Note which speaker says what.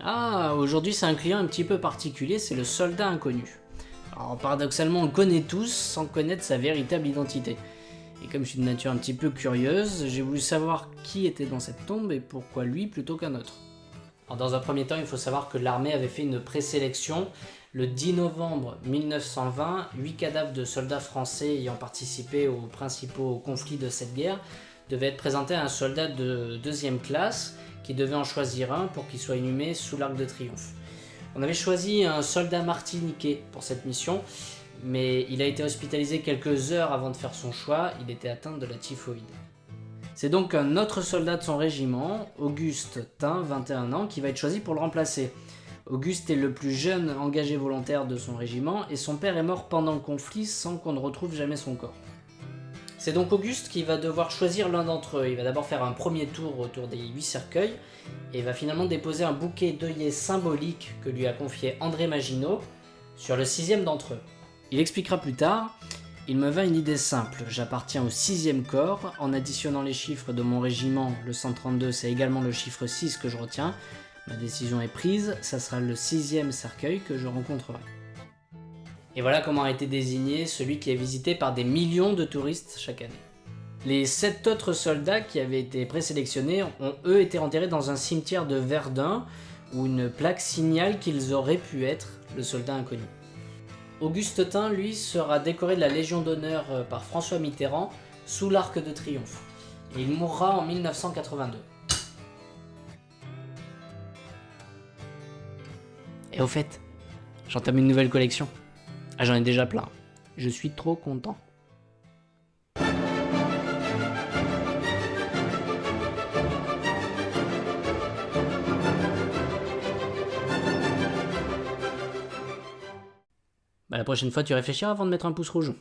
Speaker 1: Ah, aujourd'hui c'est un client un petit peu particulier, c'est le soldat inconnu. Alors paradoxalement on le connaît tous sans connaître sa véritable identité. Et comme je suis de nature un petit peu curieuse, j'ai voulu savoir qui était dans cette tombe et pourquoi lui plutôt qu'un autre. Alors dans un premier temps, il faut savoir que l'armée avait fait une présélection. Le 10 novembre 1920, 8 cadavres de soldats français ayant participé aux principaux conflits de cette guerre devaient être présentés à un soldat de deuxième classe qui devait en choisir un pour qu'il soit inhumé sous l'Arc de Triomphe. On avait choisi un soldat martiniquais pour cette mission, mais il a été hospitalisé quelques heures avant de faire son choix, il était atteint de la typhoïde. C'est donc un autre soldat de son régiment, Auguste Tin, 21 ans, qui va être choisi pour le remplacer. Auguste est le plus jeune engagé volontaire de son régiment et son père est mort pendant le conflit sans qu'on ne retrouve jamais son corps. C'est donc Auguste qui va devoir choisir l'un d'entre eux. Il va d'abord faire un premier tour autour des 8 cercueils et va finalement déposer un bouquet d'œillets symbolique que lui a confié André Maginot sur le 6e d'entre eux. Il expliquera plus tard: il me vint une idée simple, j'appartiens au 6e corps, en additionnant les chiffres de mon régiment, le 132 c'est également le chiffre 6 que je retiens, ma décision est prise, ça sera le 6e cercueil que je rencontrerai. Et voilà comment a été désigné celui qui est visité par des millions de touristes chaque année. Les 7 autres soldats qui avaient été présélectionnés ont eux été enterrés dans un cimetière de Verdun où une plaque signale qu'ils auraient pu être le soldat inconnu. Auguste Tin, lui, sera décoré de la Légion d'honneur par François Mitterrand sous l'Arc de Triomphe. Et il mourra en 1982. Et au fait, j'entame une nouvelle collection. Ah, j'en ai déjà plein. Je suis trop content. Bah, la prochaine fois, tu réfléchiras avant de mettre un pouce rouge.